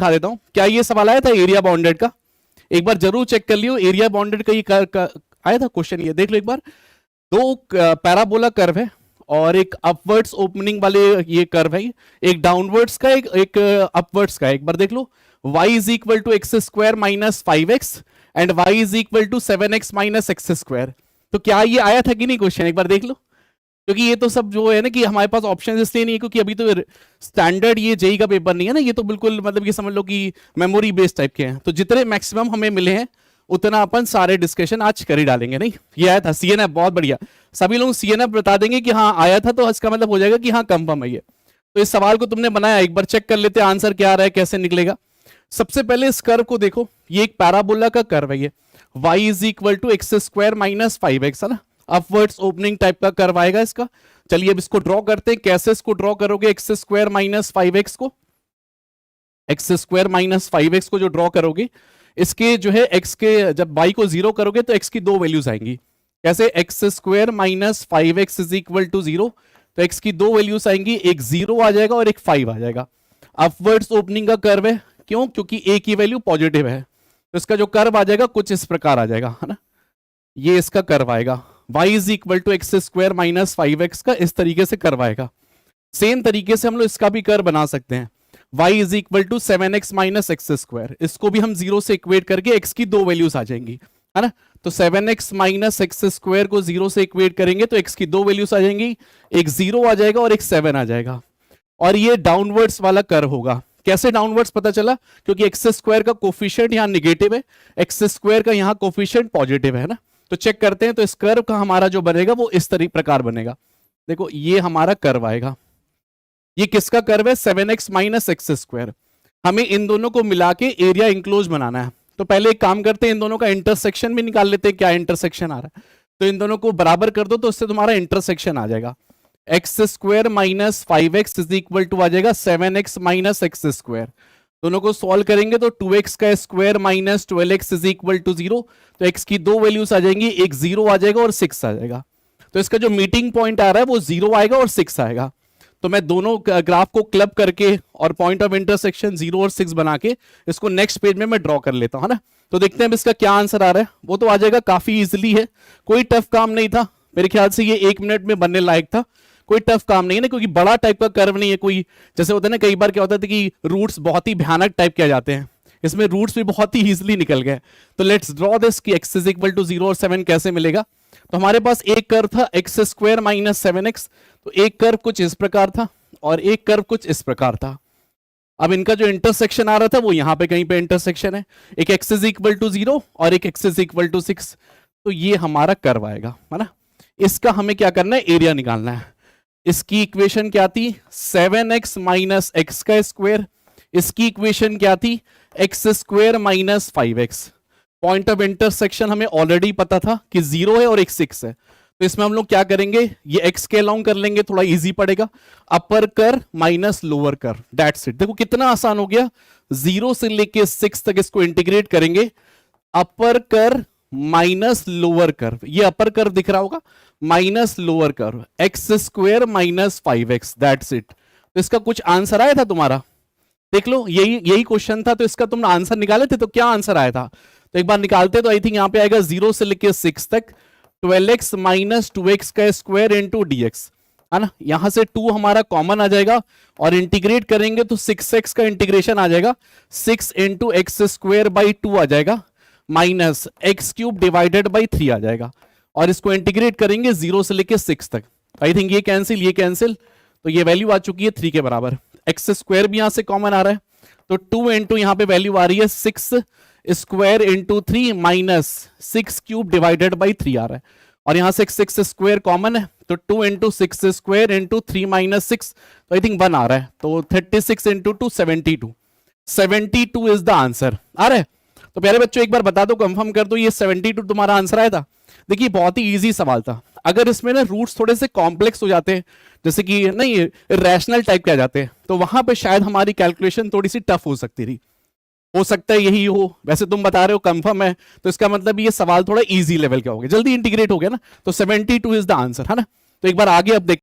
दिखा देता हूं। क्या ये सवाल आया था एरिया बाउंडेड का? एक बार जरूर चेक कर लियो, एरिया बाउंडेड का ये आया था क्वेश्चन। ये देख लो एक बार, दो पैराबोला कर्व है और एक अपवर्ड्स ओपनिंग वाले ये कर्व है, एक डाउनवर्ड्स का एक अपवर्ड्स का। एक बार देख लो, y is equal to x square minus 5x and y is equal to 7x minus x square. तो क्या ये आया था कि नहीं क्वेश्चन? एक बार देख लो, क्योंकि ये तो सब जो है ना कि हमारे पास ऑप्शन इसलिए नहीं है क्योंकि अभी तो स्टैंडर्ड ये जेई का पेपर नहीं है ना, ये तो बिल्कुल मतलब ये समझ लो कि मेमोरी बेस्ड टाइप के हैं। तो जितने मैक्सिमम हमें मिले हैं उतना अपन सारे डिस्कशन आज कर ही डालेंगे। नहीं, ये आया था सीएनएफ, बहुत बढ़िया। सभी लोग सीएनएफ बता देंगे कि हाँ आया था, तो इसका मतलब हो जाएगा कि हाँ कंफर्म है ये। तो इस सवाल को तुमने बनाया, एक बार चेक कर लेते हैं आंसर क्या आ रहा है, कैसे निकलेगा। सबसे पहले इस कर्व को देखो, ये एक पैराबोला का कर्व है, ये y is equal to x square minus 5x है ना, अपवर्ड्स ओपनिंग टाइप का कर्व आएगा इसका। चलिए अब इसको ड्रॉ करते हैं। कैसे इसको ड्रॉ करोगे? एक्स स्क्वायर माइनस 5x को, एक्स स्क्वायर माइनस 5x को जो ड्रॉ करोगे, इसके जो है x के जब y को 0 करोगे तो x की दो वैल्यूज आएंगी। कैसे? X square minus 5x is equal to 0, तो x की दो वैल्यूज आएंगी, एक 0 आ जाएगा और एक 5 आ जाएगा। अपवर्ड्स ओपनिंग का कर्व है, क्यों? क्योंकि a की वैल्यू पॉजिटिव है, तो इसका जो कर्व आ जाएगा कुछ इस प्रकार आ जाएगा, है ना, ये इसका कर्व आएगा। y is equal to x square minus 5x का इस तरीके से कर्व आएगा। सेम तरीके से हम लोग इसका भी कर्व बना सकते हैं, y is equal to 7x minus x square. इसको भी हम 0 से इक्वेट करके x की दो वैल्यूज आ जाएंगी, है ना। तो 7x माइनस एक्स स्क्वायर को 0 से इक्वेट करेंगे तो x की दो वैल्यूज आ जाएंगी, एक 0 आ जाएगा और एक 7 आ जाएगा। और ये डाउनवर्ड्स वाला कर्व होगा। कैसे डाउनवर्ड्स पता चला? क्योंकि एक्स स्क्वायर का कोफिशिएंट यहाँ निगेटिव है, एक्स स्क्वायर का यहाँ कोफिशिएंट पॉजिटिव है ना। तो चेक करते हैं, तो इस कर्व का हमारा जो बनेगा वो इस प्रकार बनेगा। देखो ये हमारा कर्व आएगा, ये किसका कर्व है? 7x minus x square. हमें इन दोनों को मिला के एरिया इंक्लोज बनाना है, तो पहले एक काम करते हैं, इन दोनों का इंटरसेक्शन भी निकाल लेते हैं। क्या इंटरसेक्शन आ रहा है? तो इन दोनों को बराबर कर दो, तो उससे तुम्हारा इंटरसेक्शन आ जाएगा। X square minus 5x is equal to आ जाएगा 7x माइनस एक्स स्क्वायर। दोनों को सॉल्व करेंगे तो 2x का square minus 12x is equal to 0, तो x की दो वैल्यूज आ जाएंगी, एक 0 आ जाएगा और 6 आ जाएगा। तो इसका जो मीटिंग पॉइंट आ रहा है वो 0 आएगा और 6 आएगा। तो मैं दोनों ग्राफ को क्लब करके और पॉइंट ऑफ इंटरसेक्शन 0 और 6 बना के इसको नेक्स्ट पेज में मैं ड्रॉ कर लेता हूं, है ना। तो देखते हैं इसका क्या आंसर आ रहा है। वो तो आ जाएगा, काफी इजिली है, कोई टफ काम नहीं था मेरे ख्याल से, ये 1 मिनट में बनने लायक था, कोई टफ काम नहीं है ना, क्योंकि बड़ा टाइप का कर्व नहीं है कोई। जैसे होता है ना कई बार क्या होता है कि रूट्स बहुत ही भयानक टाइप के आ जाते हैं, इसमें रूट्स भी बहुत ही इजिली निकल गए। तो लेट्स ड्रॉ दिस कि x इज इक्वल टू 0 और 7 कैसे मिलेगा। तो हमारे पास एक कर्व था एक्स स्क्वायर माइनस 7x, तो एक कर्व कुछ इस प्रकार था और एक कर्व कुछ इस प्रकार था। अब इनका जो इंटरसेक्शन आ रहा था वो यहां पे कहीं पे इंटरसेक्शन है, एक x इज इक्वल टू 0 और एक x इज इक्वल टू 6, तो ये हमारा कर्व आएगा, है ना। इसका हमें क्या करना है? एरिया निकालना है। इसकी इक्वेशन क्या थी? 7x माइनस एक्स का स्क्वायर। इसकी इक्वेशन क्या थी? X square minus 5x। Point of intersection हमें ऑलरेडी पता था कि 0 है और एक 6 है, तो इसमें हम लोग क्या करेंगे? ये x के अलाउंग कर लेंगे, थोड़ा इजी पड़ेगा। अपर कर माइनस लोअर कर, दैट्स इट। देखो कितना आसान हो गया, 0 से लेके 6 तक इसको इंटीग्रेट करेंगे। अपर कर माइनस लोअर कर्व, ये अपर कर्व दिख रहा होगा, minus lower curve, x square minus 5x, that's it. तो इसका कुछ आंसर आया था तुम्हारा, देख लो, यही क्वेश्चन था, तो इसका तुमने आंसर निकाले थे। तो क्या आंसर आया था? तो एक बार निकालते, तो आई थिंक यहां पे आएगा 0 से लेके 6 तक 12x माइनस 2x का स्क्वायर इंटू dx, है ना। यहां से 2 हमारा कॉमन आ जाएगा और इंटीग्रेट करेंगे तो 6x का इंटीग्रेशन आ जाएगा, 6 इंटू एक्स स्क्वायर बाई 2 आ जाएगा, minus x cube divided by 3 आ जाएगा। और इसको इंटीग्रेट करेंगे 0 से लेके 6 तक, आई थिंक ये कैंसिल, ये कैंसिल, तो ये वैल्यू आ चुकी है 3 के बराबर। एक्स स्क्वायर भी यहां से कॉमन आ रहा है, तो 2 इंटू यहां पे वैल्यू आ रही है 6 square into 3 minus 6 cube divided by 3 आ रहा है। और यहां से 6 स्क्वायर कॉमन है, तो 2 इंटू 6 स्क्वायर इंटू 3 माइनस 6, तो आई थिंक 1 आ रहा है। तो 36 इंटू 2 72 इज द आंसर आ रहा है। तो प्यारे बच्चों एक बार बता दो, कंफर्म कर दो, ये 72 तुम्हारा आंसर आया था। देखिए बहुत ही इजी सवाल था। अगर इसमें ना रूट्स थोड़े से कॉम्प्लेक्स हो जाते हैं, जैसे कि नहीं रैशनल टाइप के आ जाते हैं, तो वहां पे शायद हमारी कैलकुलेशन थोड़ी सी टफ हो सकती थी। हो सकता है यही हो, वैसे तुम बता रहे हो कंफर्म है, तो इसका मतलब ये सवाल थोड़ा इजी लेवल का हो गया, जल्दी इंटीग्रेट हो गया ना। तो 72 इज द आंसर, है ना। तो एक बार आगे अब देख